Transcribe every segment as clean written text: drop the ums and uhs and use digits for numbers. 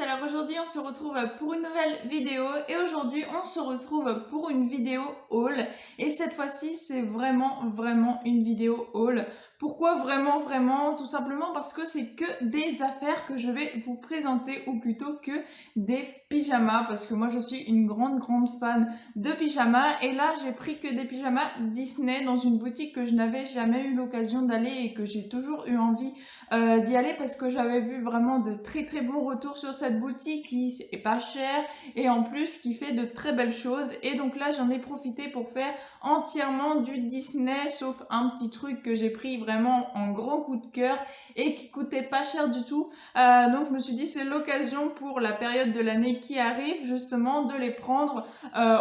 alors aujourd'hui on se retrouve pour une nouvelle vidéo et aujourd'hui on se retrouve pour une vidéo haul et cette fois-ci c'est vraiment une vidéo haul. Pourquoi vraiment? Tout simplement parce que c'est que des affaires que je vais vous présenter ou plutôt que des pyjamas parce que moi je suis une grande fan de pyjamas et là j'ai pris que des pyjamas Disney dans une boutique que je n'avais jamais eu l'occasion d'aller et que j'ai toujours eu envie d'y aller parce que j'avais vu vraiment de très bons retours sur cette boutique qui est pas chère et en plus qui fait de très belles choses et donc là j'en ai profité pour faire entièrement du Disney sauf un petit truc que j'ai pris vraiment en grand coup de cœur et qui coûtait pas cher du tout, donc je me suis dit c'est l'occasion pour la période de l'année qui arrive justement de les prendre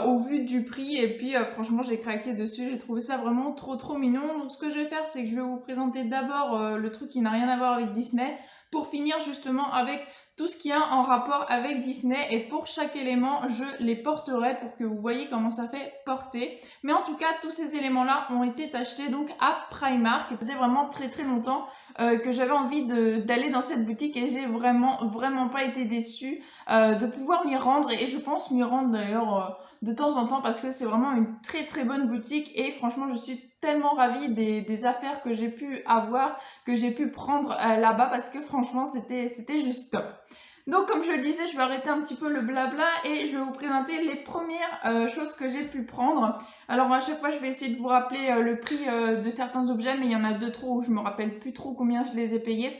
au vu du prix et puis franchement j'ai craqué dessus, j'ai trouvé ça vraiment trop mignon. Donc ce que je vais faire c'est que je vais vous présenter d'abord le truc qui n'a rien à voir avec Disney pour finir justement avec tout ce qui a en rapport avec Disney et pour chaque élément je les porterai pour que vous voyez comment ça fait porter. Mais en tout cas tous ces éléments là ont été achetés donc à Primark. Ça faisait vraiment très longtemps que j'avais envie d'aller dans cette boutique et j'ai vraiment pas été déçue de pouvoir m'y rendre et je pense m'y rendre d'ailleurs de temps en temps parce que c'est vraiment une très bonne boutique et franchement je suis tellement ravie des affaires que j'ai pu avoir, que j'ai pu prendre là-bas parce que franchement c'était juste top. Donc comme je le disais, je vais arrêter un petit peu le blabla et je vais vous présenter les premières choses que j'ai pu prendre. Alors à chaque fois je vais essayer de vous rappeler le prix de certains objets, mais il y en a deux trop où je me rappelle plus trop combien je les ai payés.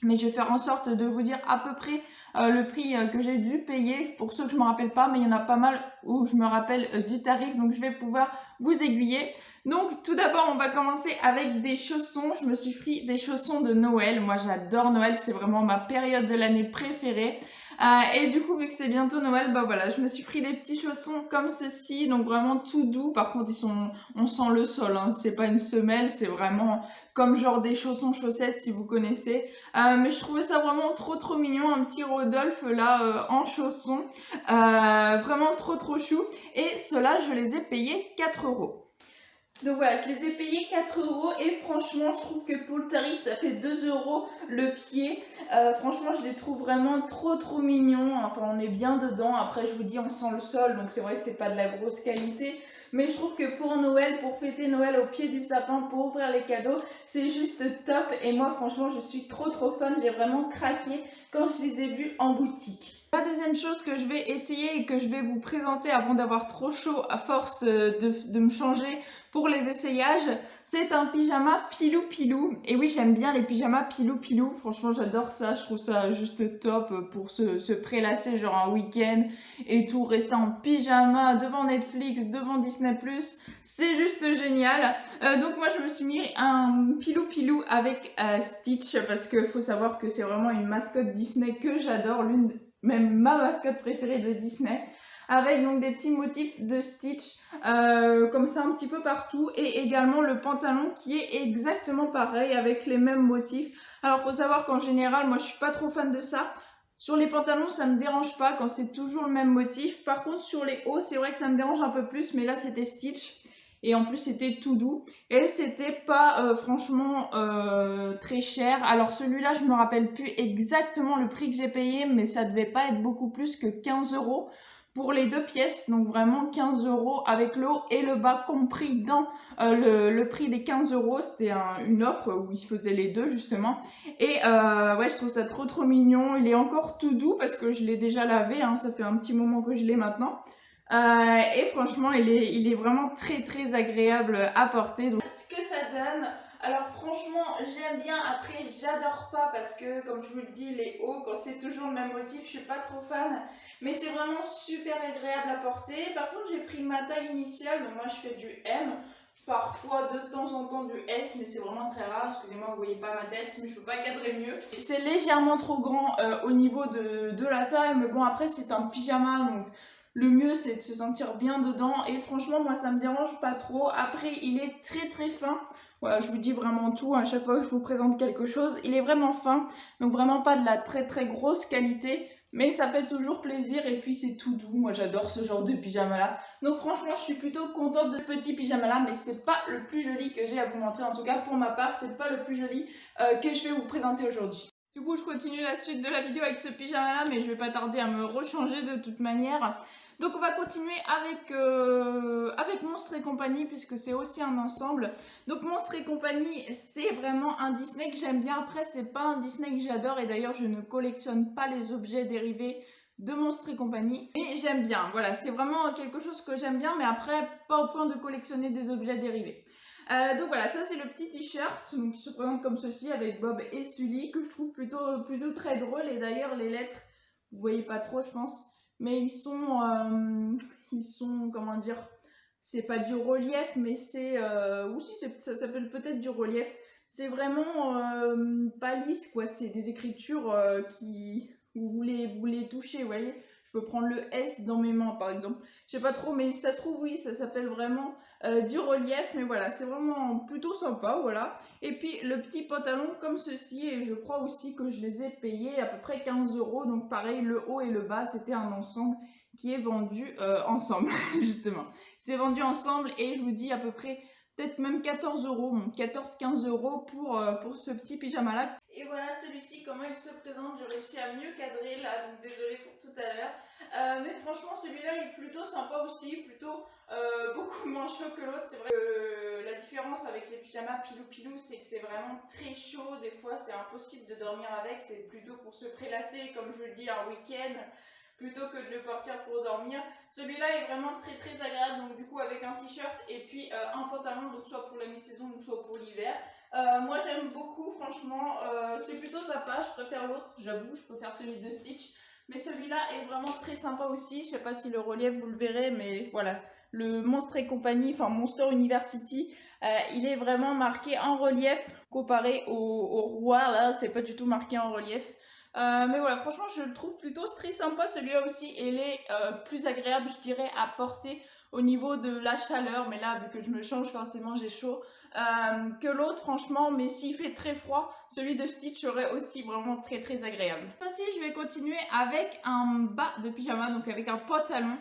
Mais je vais faire en sorte de vous dire à peu près le prix que j'ai dû payer pour ceux que je me rappelle pas, mais il y en a pas mal où je me rappelle du tarif, donc je vais pouvoir vous aiguiller. Donc tout d'abord on va commencer avec des chaussons. Je me suis pris des chaussons de Noël. Moi j'adore Noël, c'est vraiment ma période de l'année préférée. Et du coup vu que c'est bientôt Noël, bah voilà, je me suis pris des petits chaussons comme ceci, donc vraiment tout doux. Par contre on sent le sol, hein. C'est pas une semelle, c'est vraiment comme genre des chaussons chaussettes si vous connaissez. Mais je trouvais ça vraiment trop mignon, un petit Rodolphe là en chaussons, vraiment trop chou. Et ceux-là je les ai payés 4 €. Donc voilà, je les ai payés 4 € et franchement je trouve que pour le tarif ça fait 2 € le pied. Franchement je les trouve vraiment trop mignons, enfin on est bien dedans. Après je vous dis on sent le sol donc c'est vrai que c'est pas de la grosse qualité, mais je trouve que pour Noël, pour fêter Noël au pied du sapin, pour ouvrir les cadeaux, c'est juste top. Et moi franchement je suis trop fan, j'ai vraiment craqué quand je les ai vus en boutique. La deuxième chose que je vais essayer et que je vais vous présenter avant d'avoir trop chaud à force de me changer pour les essayages, c'est un pyjama pilou. Et oui, j'aime bien les pyjamas pilou. Franchement, j'adore ça. Je trouve ça juste top pour se prélasser genre un week-end et tout, rester en pyjama devant Netflix, devant Disney+. C'est juste génial. Donc moi, je me suis mis un pilou avec Stitch parce que faut savoir que c'est vraiment une mascotte Disney que j'adore, même ma mascotte préférée de Disney, avec donc des petits motifs de Stitch comme ça un petit peu partout et également le pantalon qui est exactement pareil avec les mêmes motifs. Alors faut savoir qu'en général moi je suis pas trop fan de ça. Sur les pantalons ça me dérange pas quand c'est toujours le même motif, par contre sur les hauts c'est vrai que ça me dérange un peu plus, mais là c'était Stitch et en plus c'était tout doux et c'était pas franchement très cher. Alors celui-là je me rappelle plus exactement le prix que j'ai payé, mais ça devait pas être beaucoup plus que 15 € pour les deux pièces, donc vraiment 15 € avec le haut et le bas compris dans le prix des 15 €. C'était une offre où ils faisaient les deux justement. Et ouais, je trouve ça trop mignon. Il est encore tout doux parce que je l'ai déjà lavé, hein, ça fait un petit moment que je l'ai maintenant. Et franchement, il est vraiment très agréable à porter. Donc, ce que ça donne, alors franchement, j'aime bien. Après, j'adore pas parce que, comme je vous le dis, les hauts, quand c'est toujours le même motif, je suis pas trop fan. Mais c'est vraiment super agréable à porter. Par contre, j'ai pris ma taille initiale, donc moi je fais du M. Parfois de temps en temps du S, mais c'est vraiment très rare. Excusez-moi, vous voyez pas ma tête, mais je peux pas cadrer mieux. C'est légèrement trop grand au niveau de la taille, mais bon, après c'est un pyjama, donc le mieux c'est de se sentir bien dedans. Et franchement, moi ça me dérange pas trop. Après, il est très fin. Voilà, je vous dis vraiment tout à chaque fois que je vous présente quelque chose. Il est vraiment fin, donc vraiment pas de la très grosse qualité. Mais ça fait toujours plaisir et puis c'est tout doux. Moi j'adore ce genre de pyjama là. Donc franchement je suis plutôt contente de ce petit pyjama là. Mais c'est pas le plus joli que j'ai à vous montrer. En tout cas pour ma part c'est pas le plus joli que je vais vous présenter aujourd'hui. Du coup, je continue la suite de la vidéo avec ce pyjama là, mais je vais pas tarder à me rechanger de toute manière. Donc on va continuer avec Monstres et compagnie, puisque c'est aussi un ensemble. Donc Monstres et compagnie, c'est vraiment un Disney que j'aime bien. Après, c'est pas un Disney que j'adore, et d'ailleurs je ne collectionne pas les objets dérivés de Monstres et compagnie. Et j'aime bien, voilà, c'est vraiment quelque chose que j'aime bien, mais après, pas au point de collectionner des objets dérivés. Donc voilà, ça c'est le petit t-shirt qui se présente comme ceci avec Bob et Sully, que je trouve plutôt très drôle. Et d'ailleurs les lettres, vous voyez pas trop je pense, mais ils sont comment dire, c'est pas du relief, mais c'est ou si ça s'appelle peut-être du relief. C'est vraiment pas lisse quoi, c'est des écritures qui vous les touchez, vous voyez. Je peux prendre le S dans mes mains par exemple. Je sais pas trop, mais ça se trouve oui, ça s'appelle vraiment du relief, mais voilà, c'est vraiment plutôt sympa, voilà. Et puis le petit pantalon comme ceci, et je crois aussi que je les ai payés à peu près 15 €. Donc pareil, le haut et le bas, c'était un ensemble qui est vendu ensemble, justement. C'est vendu ensemble et je vous dis à peu près peut-être même 14 €, bon, 14-15 € pour ce petit pyjama là. Et voilà celui-ci, comment il se présente. J'ai réussi à mieux cadrer là, donc désolée pour tout à l'heure. Mais franchement celui-là est plutôt sympa aussi, plutôt beaucoup moins chaud que l'autre. C'est vrai que la différence avec les pyjamas pilou-pilou, c'est que c'est vraiment très chaud. Des fois c'est impossible de dormir avec, c'est plutôt pour se prélasser, comme je le dis, un week-end, plutôt que de le porter pour dormir. Celui-là est vraiment très agréable, donc du coup avec un t-shirt et puis un pantalon, donc soit pour la mi-saison ou soit pour l'hiver. Moi j'aime beaucoup, franchement, c'est plutôt sympa. Je préfère l'autre, j'avoue, je préfère celui de Stitch, mais celui-là est vraiment très sympa aussi. Je sais pas si le relief vous le verrez, mais voilà, le Monstres et compagnie, enfin Monster University, il est vraiment marqué en relief comparé au roi. Là c'est pas du tout marqué en relief. Mais voilà, franchement, je le trouve plutôt très sympa celui-là aussi. Et il est plus agréable, je dirais, à porter au niveau de la chaleur. Mais là, vu que je me change, forcément, j'ai chaud. Que l'autre, franchement, mais s'il fait très froid, celui de Stitch serait aussi vraiment très agréable. Aussi, je vais continuer avec un bas de pyjama, donc avec un pantalon,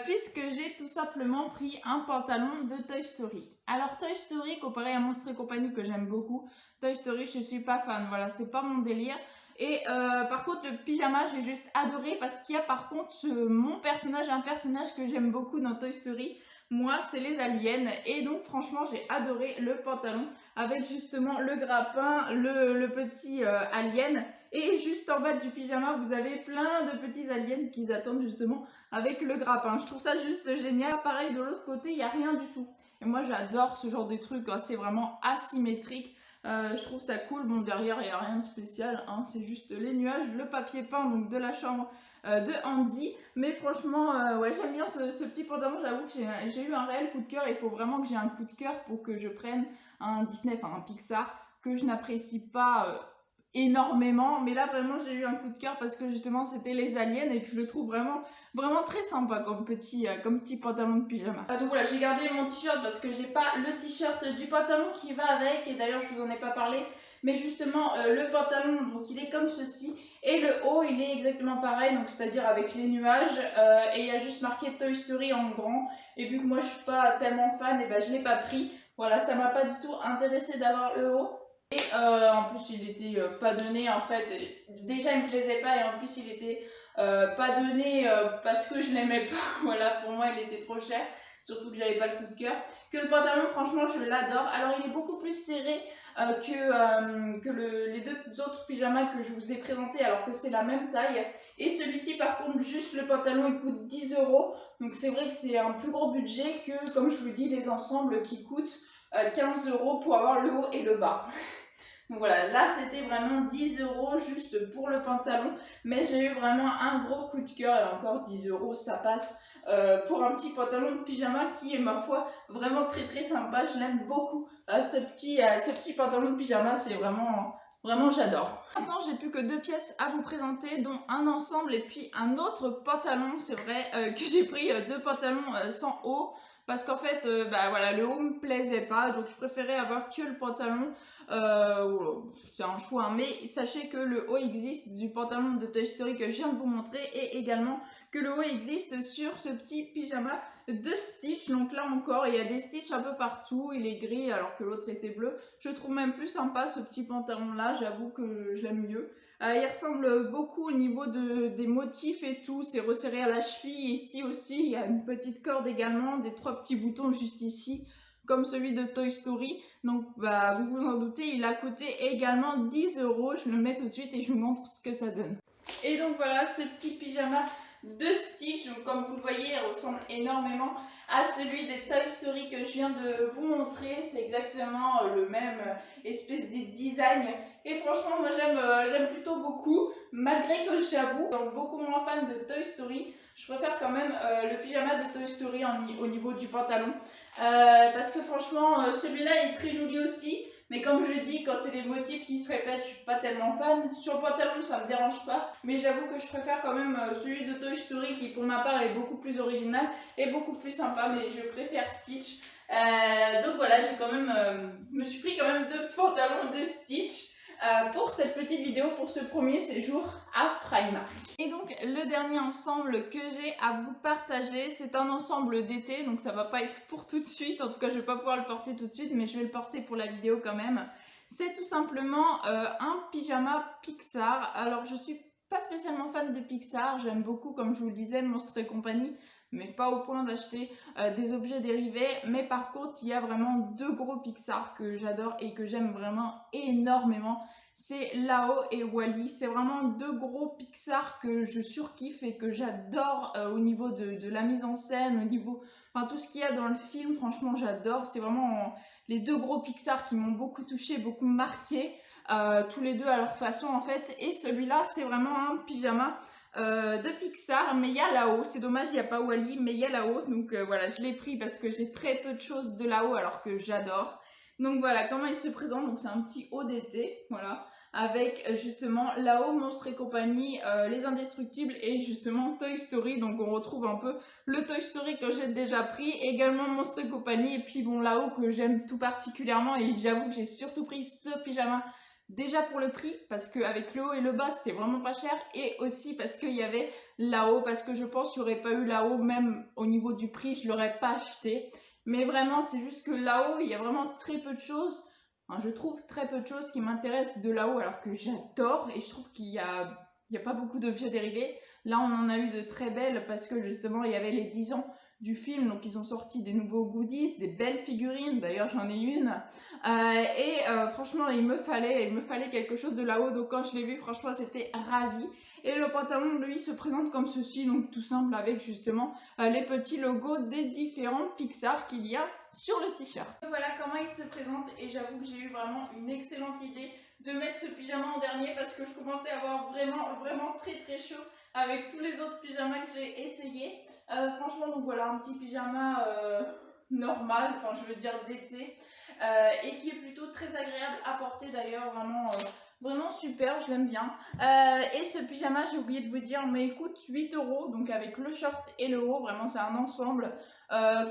puisque j'ai tout simplement pris un pantalon de Toy Story. Alors, Toy Story, comparé à Monstres et compagnie, que j'aime beaucoup, Toy Story, je suis pas fan. Voilà, c'est pas mon délire. Et par contre le pyjama j'ai juste adoré, parce qu'il y a par contre un personnage que j'aime beaucoup dans Toy Story. Moi c'est les aliens, et donc franchement j'ai adoré le pantalon avec justement le grappin, le petit alien, et juste en bas du pyjama vous avez plein de petits aliens qui attendent justement avec le grappin. Je trouve ça juste génial. Pareil de l'autre côté il n'y a rien du tout, et moi j'adore ce genre de truc, hein. C'est vraiment asymétrique. Je trouve ça cool. Bon, derrière, il n'y a rien de spécial, hein. C'est juste les nuages, le papier peint donc de la chambre de Andy. Mais franchement, ouais, j'aime bien ce petit pantalon. J'avoue que j'ai eu un réel coup de cœur. Il faut vraiment que j'ai un coup de cœur pour que je prenne un Disney, enfin un Pixar, que je n'apprécie pas énormément. Mais là, vraiment, j'ai eu un coup de cœur parce que justement, c'était les aliens, et que je le trouve vraiment très sympa comme petit pantalon de pyjama. Donc voilà, j'ai gardé mon t-shirt parce que j'ai pas le t-shirt du pantalon qui va avec, et d'ailleurs je vous en ai pas parlé, mais justement le pantalon, donc il est comme ceci, et le haut il est exactement pareil, donc c'est-à-dire avec les nuages, et il y a juste marqué Toy Story en grand, et vu que moi je suis pas tellement fan, et ben je l'ai pas pris. Voilà, ça m'a pas du tout intéressé d'avoir le haut. Et en plus il était pas donné en fait, déjà il me plaisait pas, et en plus il était pas donné parce que je l'aimais pas. Voilà, pour moi il était trop cher, surtout que j'avais pas le coup de cœur. Que le pantalon, franchement je l'adore. Alors il est beaucoup plus serré que les deux autres pyjamas que je vous ai présentés, alors que c'est la même taille. Et celui-ci par contre, juste le pantalon il coûte 10 €, donc c'est vrai que c'est un plus gros budget que, comme je vous dis, les ensembles qui coûtent 15 € pour avoir le haut et le bas. Donc voilà, là c'était vraiment 10 € juste pour le pantalon, mais j'ai eu vraiment un gros coup de cœur, et encore 10 € ça passe pour un petit pantalon de pyjama qui est, ma foi, vraiment très sympa. Je l'aime beaucoup, ce petit pantalon de pyjama, c'est vraiment j'adore. Maintenant j'ai plus que 2 pièces à vous présenter, dont un ensemble et puis un autre pantalon. C'est vrai que j'ai pris 2 pantalons sans haut, parce qu'en fait, bah voilà, le haut me plaisait pas, donc je préférais avoir que le pantalon. C'est un choix, hein, mais sachez que le haut existe du pantalon de Toy Story que je viens de vous montrer, et également que le haut existe sur ce petit pyjama de Stitch. Donc là encore, il y a des Stitch un peu partout, il est gris, alors alors que l'autre était bleu. Je trouve même plus sympa ce petit pantalon là, j'avoue que je l'aime mieux. Il ressemble beaucoup au niveau des motifs et tout, c'est resserré à la cheville. Ici aussi il y a une petite corde également, des 3 petits boutons juste ici, comme celui de Toy Story. Donc bah, vous vous en doutez, il a coûté également 10 €. Je le mets tout de suite et je vous montre ce que ça donne. Et donc voilà ce petit pyjama de Stitch. Donc, comme vous le voyez, il ressemble énormément à celui des Toy Story que je viens de vous montrer. C'est exactement le même espèce de design. Et franchement, moi j'aime plutôt beaucoup. Malgré que j'avoue, je suis beaucoup moins fan de Toy Story. Je préfère quand même le pyjama de Toy Story au niveau du pantalon. Parce que franchement, celui-là est très joli aussi. Mais comme je dis, quand c'est des motifs qui se répètent, je suis pas tellement fan. Sur le pantalon, ça me dérange pas. Mais j'avoue que je préfère quand même celui de Toy Story qui, pour ma part, est beaucoup plus original et beaucoup plus sympa. Mais je préfère Stitch. Donc voilà, j'ai quand même, me suis pris quand même 2 pantalons de Stitch. Pour cette petite vidéo, pour ce premier séjour à Primark. Et donc le dernier ensemble que j'ai à vous partager, c'est un ensemble d'été, donc ça va pas être pour tout de suite, en tout cas je vais pas pouvoir le porter tout de suite, mais je vais le porter pour la vidéo quand même. C'est tout simplement un pyjama Pixar. Alors je suis pas spécialement fan de Pixar, j'aime beaucoup, comme je vous le disais, Monstres et compagnie, mais pas au point d'acheter des objets dérivés. Mais par contre, il y a vraiment 2 gros Pixar que j'adore et que j'aime vraiment énormément. C'est Lao et Wall-E. C'est vraiment 2 gros Pixar que je surkiffe et que j'adore au niveau de la mise en scène, au niveau, enfin tout ce qu'il y a dans le film. Franchement, j'adore. C'est vraiment les 2 gros Pixar qui m'ont beaucoup touché, beaucoup marqué. Tous les 2 à leur façon en fait. Et celui-là, c'est vraiment un pyjama de Pixar, mais il y a là-haut. C'est dommage, il n'y a pas Wall-E, mais il y a là-haut. Donc voilà, je l'ai pris parce que j'ai très peu de choses de là-haut alors que j'adore. Donc voilà comment il se présente. Donc c'est un petit haut d'été, voilà, avec justement là-haut Monstres et compagnie, Les Indestructibles et justement Toy Story. Donc on retrouve un peu le Toy Story que j'ai déjà pris, également Monstres et compagnie, et puis bon là-haut que j'aime tout particulièrement. Et j'avoue que j'ai surtout pris ce pyjama déjà pour le prix, parce qu'avec le haut et le bas, c'était vraiment pas cher. Et aussi parce qu'il y avait là-haut, parce que je pense qu'il n'y aurait pas eu là-haut, même au niveau du prix, je ne l'aurais pas acheté. Mais vraiment, c'est juste que là-haut, il y a vraiment très peu de choses. Enfin, je trouve très peu de choses qui m'intéressent de là-haut, alors que j'adore. Et je trouve qu'il n'y a pas beaucoup d'objets dérivés. Là, on en a eu de très belles, parce que justement, il y avait les 10 ans du film, donc ils ont sorti des nouveaux goodies, des belles figurines, d'ailleurs j'en ai une, franchement il me fallait quelque chose de là-haut, donc quand je l'ai vu franchement j'étais ravie. Et le pantalon lui se présente comme ceci, donc tout simple avec justement les petits logos des différents Pixar qu'il y a sur le t-shirt. Voilà comment il se présente, et j'avoue que j'ai eu vraiment une excellente idée de mettre ce pyjama en dernier parce que je commençais à avoir vraiment très chaud avec tous les autres pyjamas que j'ai essayé. Franchement, donc voilà, un petit pyjama normal, enfin je veux dire d'été, et qui est plutôt très agréable à porter d'ailleurs, vraiment super, je l'aime bien. Et ce pyjama, j'ai oublié de vous dire, mais il coûte 8 €, donc avec le short et le haut, vraiment c'est un ensemble.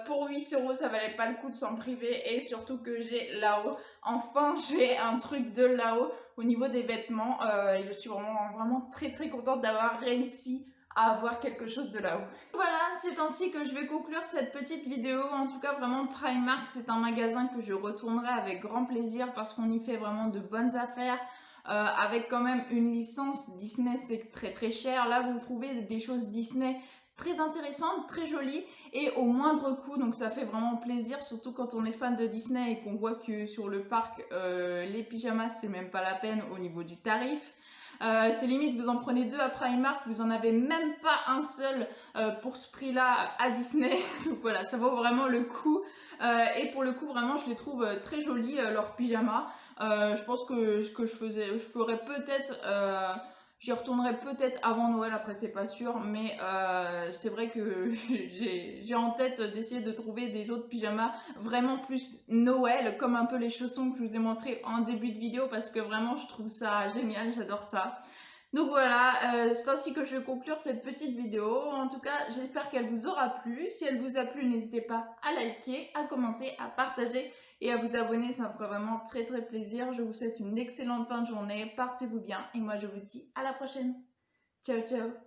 Pour 8 €, ça valait pas le coup de s'en priver, et surtout que j'ai là-haut. Enfin, j'ai un truc de là-haut au niveau des vêtements, et je suis vraiment très contente d'avoir réussi à avoir quelque chose de là-haut. Voilà, c'est ainsi que je vais conclure cette petite vidéo. En tout cas, vraiment, Primark, c'est un magasin que je retournerai avec grand plaisir parce qu'on y fait vraiment de bonnes affaires. Avec quand même une licence Disney, c'est très cher. Là, vous trouvez des choses Disney très intéressantes, très jolies et au moindre coût. Donc ça fait vraiment plaisir, surtout quand on est fan de Disney et qu'on voit que sur le parc, les pyjamas, c'est même pas la peine au niveau du tarif. C'est limite, vous en prenez 2 à Primark, vous en avez même pas un seul pour ce prix-là à Disney. Donc voilà, ça vaut vraiment le coup. Et pour le coup, vraiment, je les trouve très jolis, leurs pyjamas. Je pense que ce que je ferais peut-être... J'y retournerai peut-être avant Noël, après c'est pas sûr, mais c'est vrai que j'ai en tête d'essayer de trouver des autres pyjamas vraiment plus Noël, comme un peu les chaussons que je vous ai montré en début de vidéo, parce que vraiment je trouve ça génial, j'adore ça. Donc voilà, c'est ainsi que je vais conclure cette petite vidéo. En tout cas, j'espère qu'elle vous aura plu. Si elle vous a plu, n'hésitez pas à liker, à commenter, à partager et à vous abonner. Ça me ferait vraiment très plaisir. Je vous souhaite une excellente fin de journée. Portez-vous bien et moi je vous dis à la prochaine. Ciao ciao.